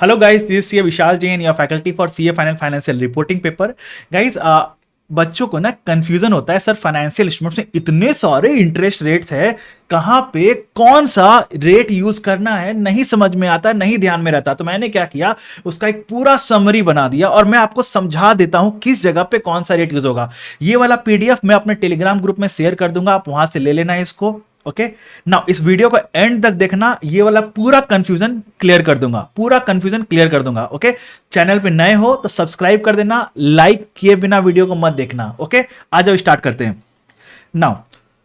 Hello guys, this is CA Vishal Jain, your faculty for CA Final Financial Reporting Paper. Guys, बच्चों को ना confusion होता है sir financial instruments में इतने सारे इंटरेस्ट रेट्स है, कहाँ पे कौन सा रेट यूज करना है नहीं समझ में आता, नहीं ध्यान में रहता। तो मैंने क्या किया, उसका एक पूरा समरी बना दिया और मैं आपको समझा देता हूं किस जगह पे कौन सा रेट यूज होगा। ये वाला पीडीएफ मैं अपने टेलीग्राम ग्रुप में शेयर कर दूंगा, आप वहां से ले लेना है इसको। ओके नाउ इस वीडियो को एंड तक देखना, ये वाला पूरा कंफ्यूजन क्लियर कर दूंगा, पूरा कंफ्यूजन क्लियर कर दूंगा। ओके चैनल पे नए हो तो सब्सक्राइब कर देना, लाइक किए बिना वीडियो को मत देखना। ओके आ जाओ स्टार्ट करते हैं। नाउ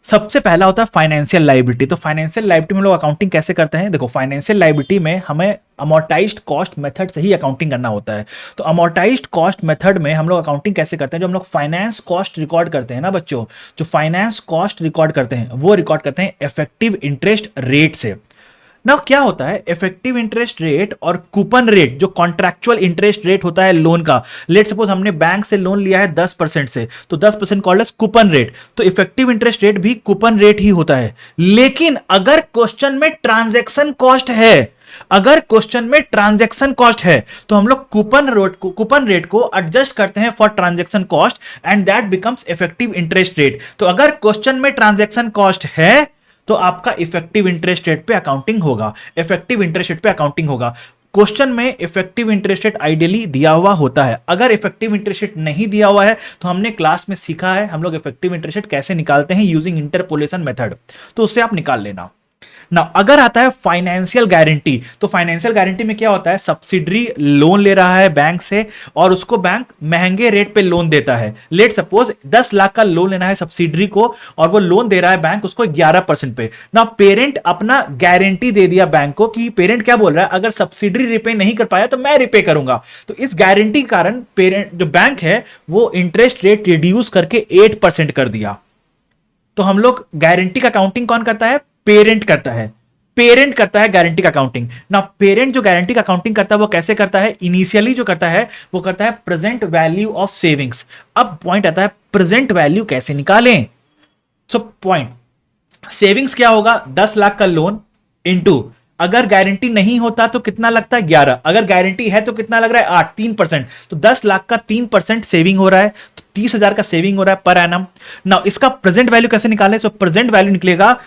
सबसे पहला होता है फाइनेंशियल लायबिलिटी। तो फाइनेंशियल लायबिलिटी में लोग अकाउंटिंग कैसे करते हैं, देखो फाइनेंशियल लायबिलिटी में हमें अमोर्टाइज्ड कॉस्ट मेथड से ही अकाउंटिंग करना होता है। तो अमोर्टाइज्ड कॉस्ट मेथड में हम लोग अकाउंटिंग कैसे करते हैं, जो हम लोग फाइनेंस कॉस्ट रिकॉर्ड करते हैं ना बच्चों, जो फाइनेंस कॉस्ट रिकॉर्ड करते हैं वो रिकॉर्ड करते हैं इफेक्टिव इंटरेस्ट रेट से। ना क्या होता है इफेक्टिव इंटरेस्ट रेट और कूपन रेट, जो कॉन्ट्रैक्चुअल इंटरेस्ट रेट होता है लोन का। लेट सपोज हमने बैंक से लोन लिया है 10% से, तो 10% कॉल्ड एज कूपन रेट। तो इफेक्टिव इंटरेस्ट रेट भी कूपन रेट ही होता है। लेकिन अगर क्वेश्चन में ट्रांजैक्शन कॉस्ट है, अगर क्वेश्चन में ट्रांजैक्शन कॉस्ट है तो हम लोग कूपन रेट को एडजस्ट करते हैं for transaction cost and that becomes effective interest rate. तो अगर क्वेश्चन में ट्रांजैक्शन कॉस्ट है तो आपका इफेक्टिव इंटरेस्ट रेट पे अकाउंटिंग होगा, इफेक्टिव इंटरेस्ट रेट पे अकाउंटिंग होगा। क्वेश्चन में इफेक्टिव इंटरेस्ट रेट आइडियली दिया हुआ होता है। अगर इफेक्टिव इंटरेस्ट रेट नहीं दिया हुआ है तो हमने क्लास में सीखा है हम लोग इफेक्टिव इंटरेस्ट रेट कैसे निकालते हैं यूजिंग इंटरपोलेशन मेथड, तो उससे आप निकाल लेना ना। अगर आता है फाइनेंशियल गारंटी, तो फाइनेंशियल गारंटी में क्या होता है, सब्सिडरी लोन ले रहा है बैंक से और उसको बैंक महंगे रेट पे लोन देता है। लेट सपोज 10 लाख का लोन लेना है सब्सिडरी को और वो लोन दे रहा है बैंक उसको 11% पे ना। पेरेंट अपना गारंटी दे दिया बैंक को कि पेरेंट क्या बोल रहा है, अगर सब्सिडरी रिपे नहीं कर पाया तो मैं रिपे करूंगा। तो इस गारंटी के कारण पेरेंट जो बैंक है वो इंटरेस्ट रेट रिड्यूस करके 8% कर दिया। तो हम लोग गारंटी का काउंटिंग कौन करता है, पेरेंट करता है। पेरेंट करता है गारंटी का अकाउंटिंग ना। पेरेंट जो गारंटी का अकाउंटिंग करता है वो कैसे करता है, इनिशियली जो करता है वो करता है प्रेजेंट वैल्यू ऑफ सेविंग्स। अब पॉइंट आता है प्रेजेंट वैल्यू कैसे निकालें। सो पॉइंट, सेविंग्स क्या होगा, 10 लाख का लोन इनटू, अगर गारंटी नहीं होता तो कितना लगता है 11, अगर गारंटी है तो कितना लग रहा है 8, 3%। तो 10 लाख का 3% सेविंग हो रहा है, तो 30,000 का सेविंग हो रहा है पर एनम। ना इसका प्रेजेंट वैल्यू कैसे निकालें, सो प्रेजेंट वैल्यू निकलेगा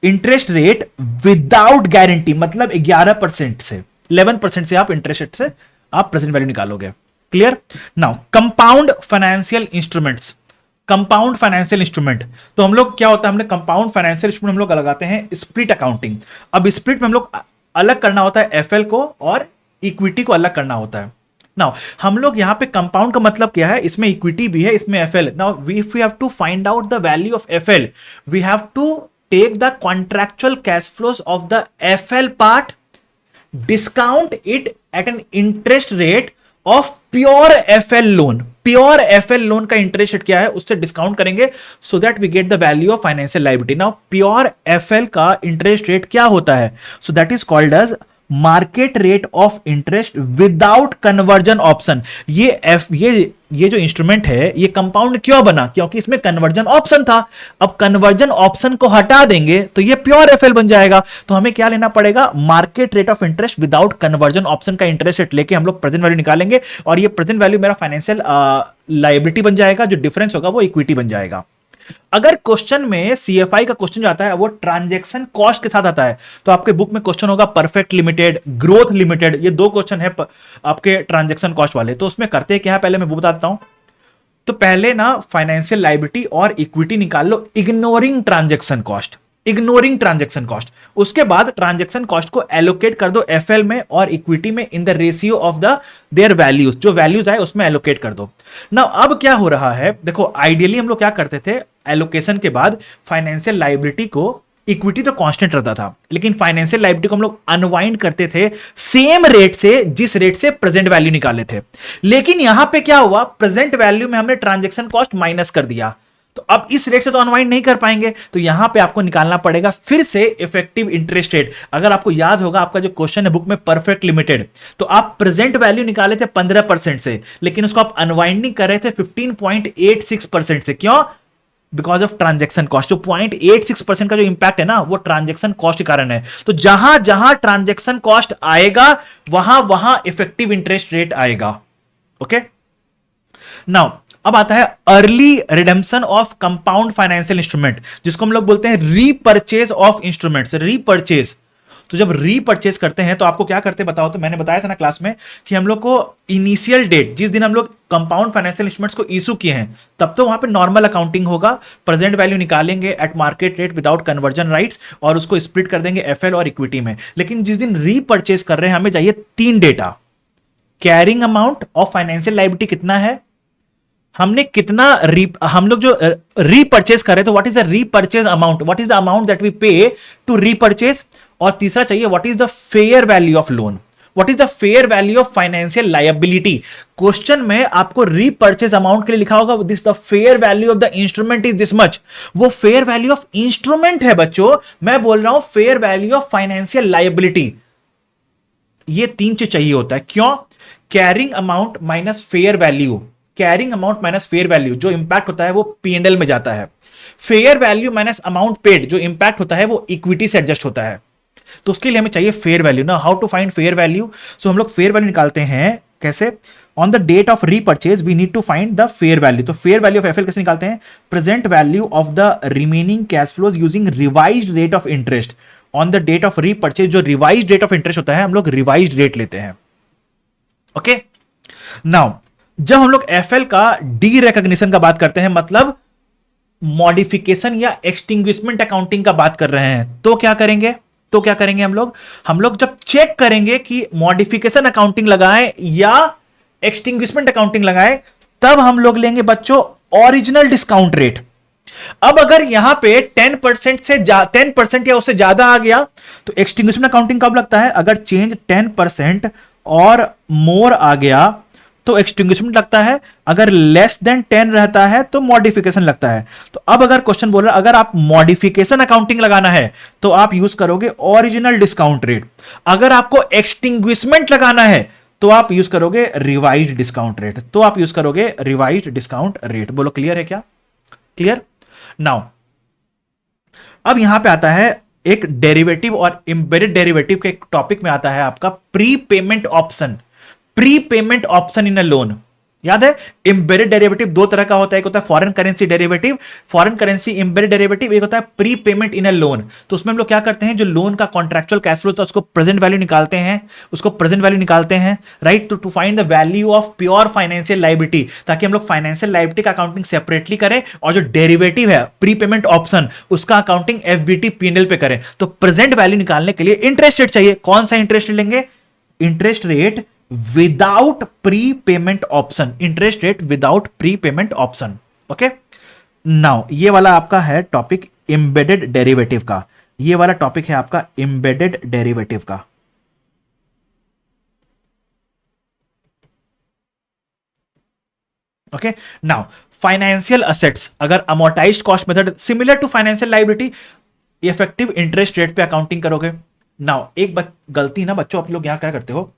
इंटरेस्ट रेट विदाउट गारंटी, मतलब 11% से 11% से आप इंटरेस्ट रेट से आप प्रेजेंट वैल्यू निकालोगे। Clear. Now compound financial instruments, compound financial instrument, तो हम लोग क्या होता है, हमने कंपाउंड फाइनेंशियल इंस्ट्रूमेंट हम लोग लगाते हैं स्प्लिट अकाउंटिंग। अब स्प्लिट में हम लोग अलग करना होता है एफएल को और इक्विटी को अलग करना होता है। नाउ हम लोग यहां पे कंपाउंड का मतलब क्या है, इसमें इक्विटी भी है इसमें FL. Now if we have to find out the value of FL, we have to take the contractual cash flows of the FL part, discount it at an interest rate of pure FL loan। Pure FL loan का interest rate क्या है उससे discount करेंगे so that we get the value of financial liability. Now pure FL का interest rate क्या होता है, so that is called as market rate of interest without conversion option. ये जो इंस्ट्रूमेंट है ये कंपाउंड क्यों बना, क्योंकि इसमें कन्वर्जन ऑप्शन था। अब कन्वर्जन ऑप्शन को हटा देंगे तो ये प्योर एफएल बन जाएगा। तो हमें क्या लेना पड़ेगा, market rate of interest without conversion option का इंटरेस्ट रेट लेके हम लोग प्रेजेंट वैल्यू निकालेंगे और ये प्रेजेंट वैल्यू मेरा फाइनेंशियल लायबिलिटी बन जाएगा, जो डिफरेंस होगा वो इक्विटी बन जाएगा। अगर क्वेश्चन में सीएफआई का क्वेश्चन जो आता है वो ट्रांजैक्शन कॉस्ट के साथ आता है, तो आपके बुक में क्वेश्चन होगा परफेक्ट लिमिटेड, ग्रोथ लिमिटेड, ये 2 क्वेश्चन है आपके ट्रांजैक्शन कॉस्ट वाले। तो उसमें करते क्या है पहले मैं वो बता देता हूं। तो पहले ना फाइनेंशियल लायबिलिटी और इक्विटी निकाल लो ignoring transaction cost, ignoring transaction cost. उसके बाद ट्रांजैक्शन कॉस्ट को एलोकेट कर दो एफएल में और इक्विटी में in the ratio of the there values, जो वैल्यूज आए उसमें एलोकेट कर दो। नाउ अब क्या हो रहा है, देखो आइडियली हम लोग क्या करते थे, एलोकेशन के बाद फाइनेंशियल लायबिलिटी को, इक्विटी तो कांस्टेंट रहता था लेकिन फाइनेंशियल लायबिलिटी को हम लोग अनवाइंड करते थे सेम रेट से जिस रेट से प्रेजेंट वैल्यू निकाले थे। लेकिन यहां पे क्या हुआ, प्रेजेंट वैल्यू में हमने ट्रांजैक्शन कॉस्ट माइनस कर दिया, तो अब इस रेट से तो अनवाइंड नहीं कर पाएंगे, तो यहां पे आपको निकालना पड़ेगा फिर से इफेक्टिव इंटरेस्ट रेट। अगर आपको याद होगा आपका जो क्वेश्चन है बुक में परफेक्ट लिमिटेड, तो आप प्रेजेंट वैल्यू निकाले थे 15% से, लेकिन उसको आप अनवाइंडिंग कर रहे थे 15.86% से। क्यों, बिकॉज ऑफ ट्रांजेक्शन कॉस्ट। जो 0.86% का जो इंपैक्ट है ना, वो ट्रांजेक्शन कॉस्ट के कारण है। तो जहां जहां ट्रांजेक्शन कॉस्ट आएगा वहां वहां इफेक्टिव इंटरेस्ट रेट आएगा। ओके, नाउ अब आता है early redemption of compound financial instrument, जिसको हम लोग बोलते हैं रीपर्चेज ऑफ इंस्ट्रूमेंट्स। रीपर्चेज, तो जब रीपर्चेज करते हैं तो आपको क्या करते बताओ। तो मैंने बताया था ना क्लास में कि हम लोग को इनिशियल डेट, जिस दिन हम लोग कंपाउंड फाइनेंशियल इंस्ट्रूमेंट्स को इशू किए हैं, तब तो वहां पे नॉर्मल अकाउंटिंग होगा, प्रेजेंट वैल्यू निकालेंगे eight market rate without conversion rights, और उसको स्प्लिट कर देंगे एफएल और इक्विटी में। लेकिन जिस दिन रीपर्चेज कर रहे हैं, हमें चाहिए 3 data. Carrying amount of financial liability कितना है, हमने कितना हम लोग जो रीपर्चेज कर रहे हैं, तो what is the repurchase amount, what is the amount that we pay to repurchase. और तीसरा चाहिए what is the fair value of loan, what is the fair value of financial liability. Question में आपको repurchase amount के लिए लिखा होगा this the fair value of the instrument is this much. वो फेयर वैल्यू ऑफ इंस्ट्रूमेंट है बच्चों, मैं बोल रहा हूं fair value of financial liability. ये 3 चीज चाहिए होता है। क्यों? Carrying amount minus fair value, carrying amount minus fair value, जो इंपैक्ट होता है वो पीएनएल में जाता है। Fair value minus amount paid, जो इंपैक्ट होता है वो इक्विटी से एडजस्ट होता है। तो उसके लिए हमें चाहिए फेयर वैल्यू ना। How to find fair value? So हम लोग फेयर वैल्यू निकालते हैं कैसे? On the date of repurchase we need to find the fair value. तो फेयर वैल्यू ऑफ एफएल कैसे निकालते हैं? Present value of the remaining cash flows using revised rate of interest. On the date of repurchase जो revised rate of interest होता है, हम लोग revised rate लेते हैं। ओके, नाउ जब हम लोग एफएल का डी रिकॉग्निशन का बात करते हैं, मतलब मॉडिफिकेशन या एक्सटिंग्विशमेंट अकाउंटिंग का बात कर रहे हैं, तो क्या करेंगे? हम लोग जब चेक करेंगे कि मॉडिफिकेशन अकाउंटिंग लगाएं या एक्सटिंग्विशमेंट अकाउंटिंग लगाएं, तब हम लोग लेंगे बच्चों ओरिजिनल डिस्काउंट रेट। अब अगर यहां पे 10% या उससे ज्यादा आ गया तो एक्सटिंग्विशमेंट अकाउंटिंग कब लगता है? अगर चेंज 10% और मोर आ गया तो एक्सटिंग्विशमेंट लगता है, अगर लेस देन 10 रहता है तो मॉडिफिकेशन लगता है। तो अब अगर क्वेश्चन बोल रहा है अगर आप मॉडिफिकेशन अकाउंटिंग लगाना है तो आप यूज करोगे ओरिजिनल डिस्काउंट रेट, अगर आपको एक्सटिंग्विशमेंट लगाना है तो आप यूज करोगे रिवाइज्ड डिस्काउंट रेट। तो आप यूज करोगे रिवाइज्ड डिस्काउंट रेट। बोलो क्लियर है क्या? क्लियर? नाउ अब यहां पे आता है एक डेरिवेटिव और एम्बेडेड डेरिवेटिव के एक टॉपिक में आता है आपका pre payment option. Pre payment option in a loan, याद है? एम्बेडेड डेरिवेटिव 2 तरह का होता है, एक होता है foreign currency derivative, foreign currency embedded derivative, एक होता है pre payment in a loan. तो उसमें हम लोग क्या करते हैं, जो लोन का कॉन्ट्रेक्चुअल कैश फ्लो था उसको प्रेजेंट वैल्यू निकालते हैं, right, to find the value of pure financial liability, ताकि हम लोग फाइनेंशियल लायबिलिटी का अकाउंटिंग सेपरेटली करें और जो डेरिवेटिव है प्री पेमेंट ऑप्शन उसका अकाउंटिंग एफबीटी पीएनएल पे करें। तो प्रेजेंट वैल्यू निकालने के लिए इंटरेस्ट रेट चाहिए। कौन सा इंटरेस्ट रेट लेंगे? Interest rate without pre payment option, interest rate without pre payment option. Okay, now ये वाला आपका है टॉपिक एम्बेडेड डेरिवेटिव का, ये वाला टॉपिक है आपका एम्बेडेड डेरिवेटिव का। ओके, नाउ फाइनेंशियल असेट्स, अगर amortised cost method similar to financial liability, effective interest rate पे अकाउंटिंग करोगे। नाउ एक गलती ना बच्चों, आप लोग यहां क्या करते हो,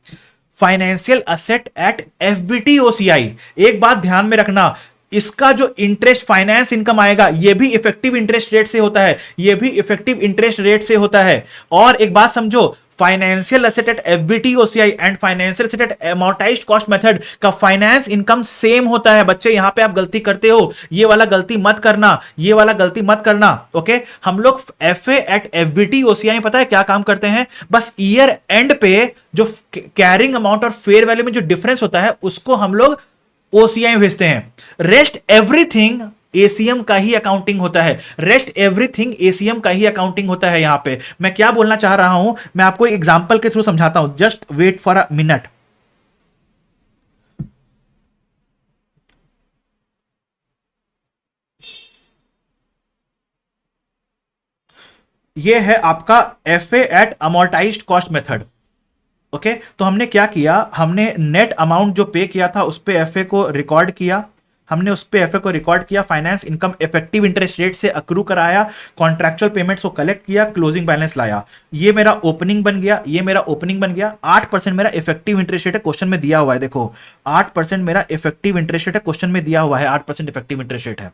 financial asset eight FVT OCI. एक बात ध्यान में रखना, इसका जो इंटरेस्ट फाइनेंस इनकम आएगा ये भी इफेक्टिव इंटरेस्ट रेट से होता है, ये भी इफेक्टिव इंटरेस्ट रेट से होता है। और एक बात समझो, financial asset at FVT OCI and financial asset at amortised cost method का फाइनेंस इनकम सेम होता है। बच्चे यहां पे आप गलती करते हो, ये वाला गलती मत करना, ये वाला गलती मत करना। ओके, हम लोग एफए एट एफबीटी ओसीआई पता है क्या काम करते हैं, बस ईयर एंड पे जो कैरिंग अमाउंट और फेयर वैल्यू में जो डिफरेंस होता है उसको हम लोग ओसीआई भेजते हैं। रेस्ट एवरीथिंग एसीएम का ही अकाउंटिंग होता है, रेस्ट एवरीथिंग एसीएम का ही अकाउंटिंग होता है। यहां पे मैं क्या बोलना चाह रहा हूं, मैं आपको एक एग्जांपल के थ्रू समझाता हूं, just wait for a minute. ये है आपका FA at amortised cost method. Okay, तो हमने क्या किया, हमने नेट अमाउंट जो पे किया था उस पे एफए को रिकॉर्ड किया, हमने उस पे एफए को रिकॉर्ड किया, finance income effective interest rate से अक्रू कराया, कॉन्ट्रैक्चुअल पेमेंट्स को कलेक्ट किया, क्लोजिंग बैलेंस लाया। ये मेरा ओपनिंग बन गया, ये मेरा ओपनिंग बन गया। 8% मेरा इफेक्टिव इंटरेस्ट रेट है, क्वेश्चन में दिया हुआ है, देखो 8% मेरा इफेक्टिव इंटरेस्ट रेट है, क्वेश्चन में दिया हुआ है 8% इफेक्टिव इंटरेस्ट रेट है।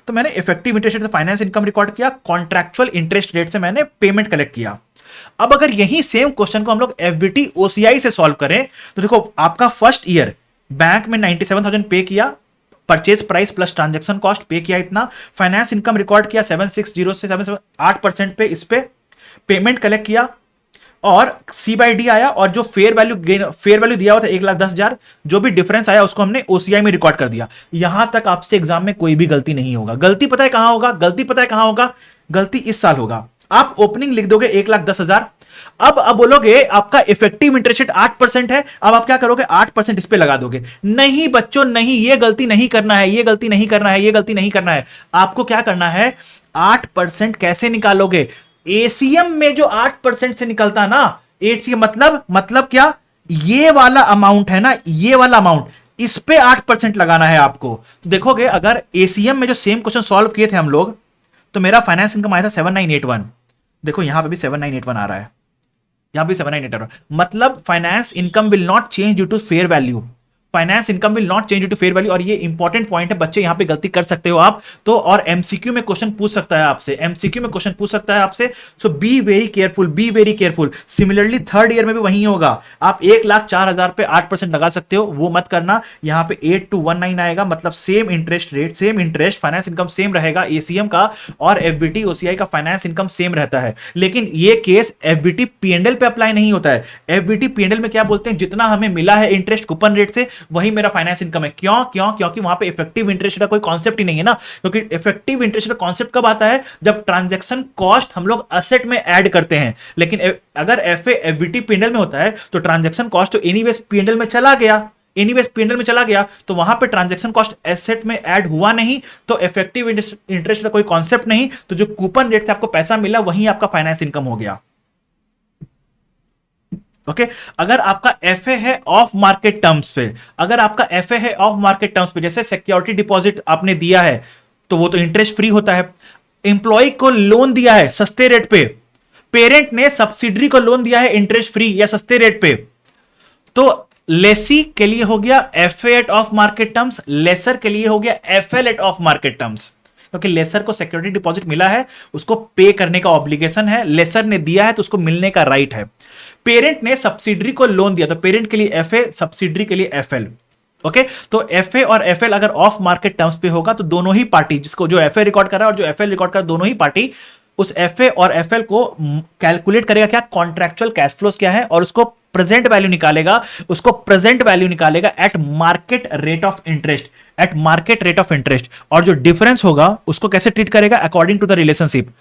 तो मैंने इफेक्टिव इंटरेस्ट रेट से फाइनेंस इनकम रिकॉर्ड किया, कॉन्ट्रैक्चुअल इंटरेस्ट रेट से मैंने पेमेंट कलेक्ट किया। अब अगर यही सेम क्वेश्चन को हम लोग एफबीटी ओसीआई से सॉल्व करें तो देखो आपका फर्स्ट ईयर बैंक में 97,000 पे किया, purchase price plus transaction cost पे किया इतना, फाइनेंस इनकम रिकॉर्ड किया 760 से 7.8% पे, इस पे पेमेंट कलेक्ट किया और सी बाई डी आया और जो फेयर वैल्यू दिया हुआ था 1,10,000, जो भी डिफरेंस आया उसको हमने ओसीआई में रिकॉर्ड कर दिया। यहां तक आपसे एग्जाम में कोई भी गलती नहीं होगा। गलती पता है कहां होगा? गलती इस साल होगा। आप ओपनिंग लिख दोगे 1,10,000, अब बोलोगे आपका इफेक्टिव इंटरेस्ट रेट 8% है, अब आप क्या करोगे 8% इस पे लगा दोगे। नहीं बच्चों नहीं, ये गलती नहीं करना है, ये गलती नहीं करना है। आपको क्या करना है, 8% कैसे निकालोगे? एसीएम में जो 8% से निकलता ना, एसीएम मतलब क्या, ये वाला अमाउंट है ना, ये वाला अमाउंट, इस पे 8% लगाना है आपको। तो देखोगे अगर एसीएम में जो सेम क्वेश्चन सॉल्व किए थे हम लोग, तो मेरा फाइनेंस इनकम आया था 7981, देखो यहां पे भी 7981 आ रहा है, यहां भी 7981, मतलब finance income will not change due to fair value, finance income will not change due to fair value. और ये इंपॉर्टेंट पॉइंट है बच्चे, यहां पे गलती कर सकते हो आप तो, और एमसीक्यू में क्वेश्चन पूछ सकता है आपसे, so be very careful. Similarly third year में भी वही होगा, आप 1,04,000 पे 8% लगा सकते हो, वो मत करना। यहां पे 8219 आएगा, मतलब same interest rate, same interest, finance income same रहेगा एसीएम का, और एफबीटी ओसीआई का फाइनेंस इनकम सेम रहता है। लेकिन ये केस एफबीटी पीएनएल पे अप्लाई नहीं होता है। एफबीटी पीएनएल में क्या बोलते हैं, जितना हमें मिला है इंटरेस्ट कूपन रेट से, वही मेरा फाइनेंस इनकम है। क्योंकि वहां पे इफेक्टिव इंटरेस्ट का कोई कॉन्सेप्ट ही नहीं है ना, क्योंकि इफेक्टिव इंटरेस्ट का कॉन्सेप्ट कब आता है, जब ट्रांजैक्शन कॉस्ट हम लोग असेट में ऐड करते हैं। लेकिन अगर एफबीटी पीएनएल में होता है तो ट्रांजैक्शन कॉस्ट तो एनीवेज पीएनएल में चला गया, तो वहां पे ट्रांजैक्शन कॉस्ट एसेट में ऐड हुआ नहीं, तो इफेक्टिव इंटरेस्ट का कोई कॉन्सेप्ट नहीं, तो जो कूपन रेट से आपको पैसा मिला वही आपका फाइनेंस इनकम हो गया। ओके अगर आपका एफए है ऑफ मार्केट टर्म्स पे, जैसे सिक्योरिटी डिपॉजिट आपने दिया है तो वो तो इंटरेस्ट फ्री होता है। एम्प्लॉय को लोन दिया है सस्ते रेट पे, पेरेंट ने सब्सिडरी को लोन दिया है इंटरेस्ट फ्री या सस्ते रेट पे, तो लेसी के लिए हो गया FA at off market terms, lessor के लिए हो गया FL at off market terms. क्योंकि लेसर को सिक्योरिटी डिपॉजिट मिला है, उसको पे करने का ऑब्लिगेशन है, लेसर ने दिया है तो उसको मिलने का राइट है। पेरेंट ने सब्सिडरी को लोन दिया तो पेरेंट के लिए एफए, सब्सिडरी के लिए एफएल। ओके तो एफए और एफएल अगर ऑफ मार्केट टर्म्स पे होगा तो दोनों ही पार्टी, जिसको जो एफए रिकॉर्ड कर रहा है और जो एफएल रिकॉर्ड कर रहा है, दोनों ही पार्टी उस एफए और एफएल को कैलकुलेट करेगा क्या, कॉन्ट्रैक्चुअल कैश फ्लोज क्या है, और उसको प्रेजेंट वैल्यू निकालेगा eight market rate of interest, और जो डिफरेंस होगा उसको कैसे ट्रीट करेगा, अकॉर्डिंग टू द रिलेशनशिप।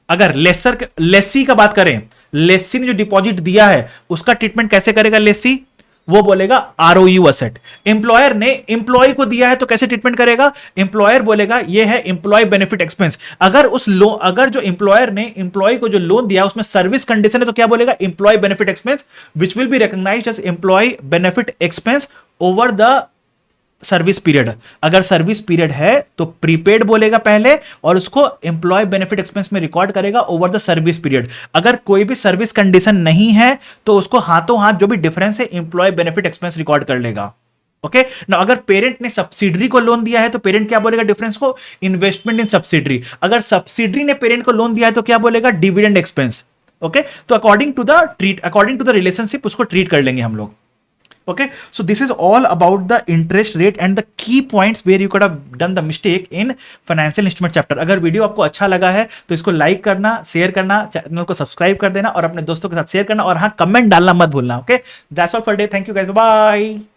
अगर लेसी का बात करें, लेसी ने जो डिपॉजिट दिया है उसका ट्रीटमेंट कैसे करेगा लेसी, वो बोलेगा आरओयू असेट। एम्प्लॉयर ने एम्प्लॉय को दिया है तो कैसे ट्रीटमेंट करेगा, एम्प्लॉयर बोलेगा ये है एम्प्लॉय बेनिफिट एक्सपेंस। अगर जो एम्प्लॉयर ने एम्प्लॉय को जो लोन दिया उसमें सर्विस कंडीशन है तो क्या बोलेगा, employee benefit expense which will be recognised as employee benefit expense over the service period. अगर सर्विस पीरियड है तो प्रीपेड बोलेगा पहले और उसको एम्प्लॉय बेनिफिट एक्सपेंस में रिकॉर्ड करेगा ओवर द सर्विस पीरियड। अगर कोई भी सर्विस कंडीशन नहीं है तो उसको हाथों हाथ जो भी डिफरेंस है एम्प्लॉय बेनिफिट एक्सपेंस रिकॉर्ड कर लेगा। ओके ना, अगर पेरेंट ने सब्सिडरी को लोन दिया है तो पेरेंट क्या बोलेगा डिफरेंस को, इन्वेस्टमेंट इन सब्सिडरी। अगर सब्सिडरी ने पेरेंट को लोन दिया है तो क्या बोलेगा, डिविडेंड एक्सपेंस। ओके तो अकॉर्डिंग टू द रिलेशनशिप उसको ट्रीट कर लेंगे हम लोग। Okay, so this is all about the interest rate and the key points where you could have done the mistake in financial instrument chapter। अगर video आपको अच्छा लगा है तो इसको लाइक करना, शेयर करना, चैनल को सब्सक्राइब कर देना और अपने दोस्तों के साथ शेयर करना, और हाँ कमेंट डालना मत भूलना। Okay that's all for day, thank you guys, bye bye.